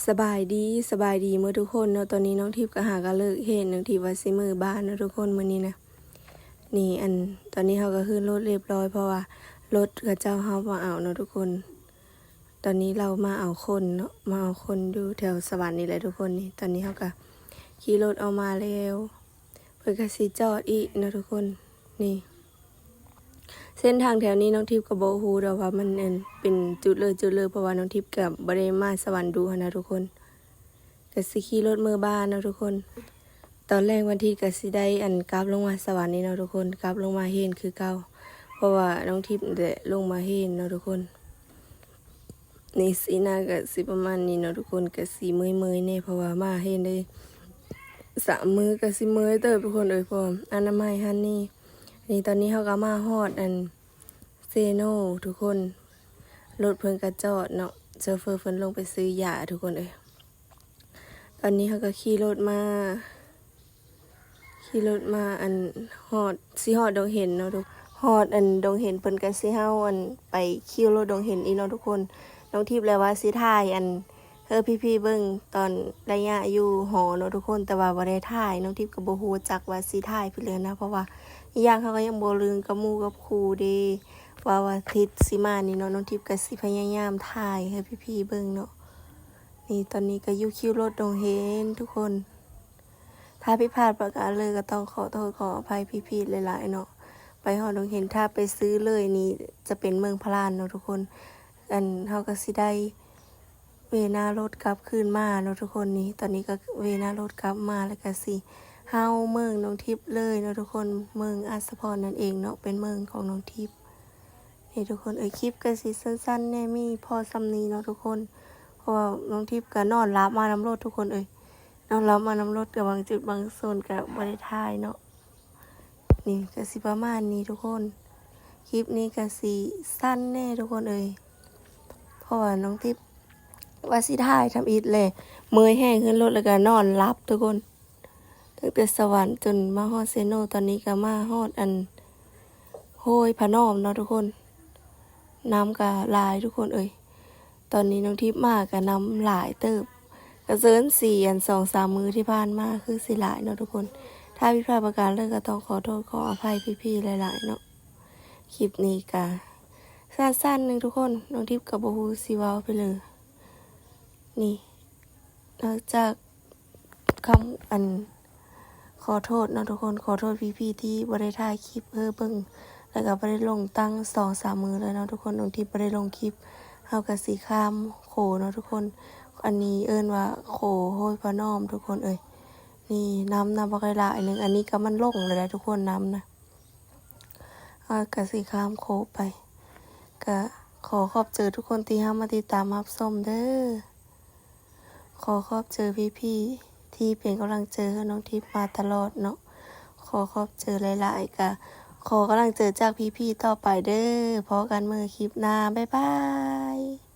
สบายดีเมื่อทุกคนเนาะตอนนี้น้องทิพย์ก็หากะเลิกเห็นน้องทิพย์ว่าสิมือบ้านเนาะทุกคนมื้อนี้นะนี่ตอนนี้เขาก็ขึ้นรถเรียบร้อยเพราะว่ารถกับเจ้าเฮามาเอาเนาะทุกคน ตอนนี้เรามาเอาคนเนาะมาเอาคนอยู่แถวสวรรค์นี่แหละทุกคนนี่ตอนนี้เขาก็ขี่รถออกมาแล้วเพิ่นก็สิจอดอีกเนาะทุกคนนี่ เส้นทางแถวนี้น้องทิพย์ก็บ่ฮู้ดอกว่ามันเป็นจุดเลยเพราะว่าน้องทิพย์ก็บ่ได้มาสวรรค์ดูหั้นนะทุกคนก็สิขี่รถมือบ้านเนาะทุกคน ตอนแรกวันที่ก็สิได้กลับลงมาสวรรค์นี่เนาะทุกคนกลับลงมาเฮ็นคือเก่าเพราะว่าน้องทิพย์ได้ลงมาเฮ็นเนาะทุกคนนี่สีหน้าก็สิประมาณนี้เนาะทุกคนก็สิเมื่อยๆแน่เพราะว่ามาเฮ็นได้3 มื้อก็สิเมื่อยเติบทุกคนพร้อมอนามัยหันนี่ตอนนี้เขาก็มาฮอดเซโนทุกคนรถเพิ่นก็จอดเนาะโชเฟอร์เพิ่นลงไปซื้อยาทุกคนตอนนี้เขาก็ขี่รถมาฮอดดงเห็นเนาะทุกฮอดดงเห็นเพิ่นก็สิเฮาไปขี่รถดงเห็นอีเนาะทุกคนน้องทิพย์แล้วว่าสิถ่ายพี่ๆเบิ่งตอนระยะอยู่หอเนาะทุกคนแต่ว่าบ่ได้ถ่ายน้องทิพย์ก็บ่ฮู้จักว่าสิถ่ายเพิ่นเลยนะเพราะว่าอีกอย่างเขาก็ยังบ่ลืมกับหมู่กับครูเด้ว่าวันอาทิตย์สิมานี่เนาะน้องทิพย์ก็สิพยายามถ่ายให้พี่ๆเบิ่งเนาะนี่ตอนนี้ก็อยู่คิวรถดงเห็นทุกคนถ้าผิดพลาดประการเลยก็ต้องขอโทษขออภัยพี่ๆหลายๆเนาะไปหอดงเห็นถ้าไปซื้อเลยนี่จะเป็นเมืองพะลานเนาะทุกคนเฮาก็สิได้เวหน้ารถกลับคืนมาเนาะทุกคนนี่ตอนนี้ก็เวหน้ารถกลับมาแล้วก็สิเฮาเมืองน้องทิพย์เลยเนาะทุกคนเมืองอัสสพรนั่นเองเนาะเป็นเมืองของน้องทิพย์นี่ทุกคนคลิปก็สิสั้นๆแน่มีพอซ้ำนี้เนาะทุกคนเพราะว่าน้องทิพย์ก็นอนหลับมาน้ำรถทุกคนนอนหลับมาน้ำรถกับบางจุดบางโซนก็บ่ได้ถ่ายเนาะนี่ก็สิประมาณนี้ทุกคนคลิปนี้ก็สิสั้นแน่ทุกคนเพราะว่าน้องทิพย์ว่าสิถ่ายทำอีกเลยเมื่อยแห้งขึ้นรถแล้วก็นอนหลับทุกคนตั้งแต่สวรรค์จนมาฮอดเซโนตอนนี้ก็มาฮอดโฮยพะนอมเนาะทุกคนน้ำก็หลายทุกคนตอนนี้น้องทิพย์มาก็น้ำหลายเติบก็เซิน2-3 มื้อที่ผ่านมาคือสิหลายเนาะทุกคนถ้าผิดพลาดประการเลยก็ต้องขอโทษขออภัยพี่ๆหลายๆเนาะคลิปนี้ก็สั้นๆนึงทุกคนน้องทิพย์ก็บ่ฮู้สิเว้าไปเลยนี่นอกจากคำขอโทษเนาะทุกคนขอโทษพี่ๆที่บ่ได้ถ่ายคลิปเบิ่งแล้วก็บ่ได้ลงตั้ง2-3 มื้อแล้วเนาะทุกคนน้องทิพย์บ่ได้ลงคลิปเฮาก็สิข้ามโขเนาะทุกคนอันนี้เอิ้นว่าโขโห้ยพระนอมทุกคนนี่น้ำบ่ค่อยหลายนึงอันนี้ก็มันลงเลยนะทุกคนน้ำนะก็สิข้ามโขไปก็ขอขอบเจอทุกคนที่มาติดตามรับชมเด้อขอขอบเจอพี่ๆที่เป็นกำลังใจให้น้องทิพย์มาตลอดเนาะขอขอบเจอหลายๆก็ขอกำลังใจจากพี่ๆต่อไปเด้อพบกันมื้อคลิปหน้าบ๊ายบาย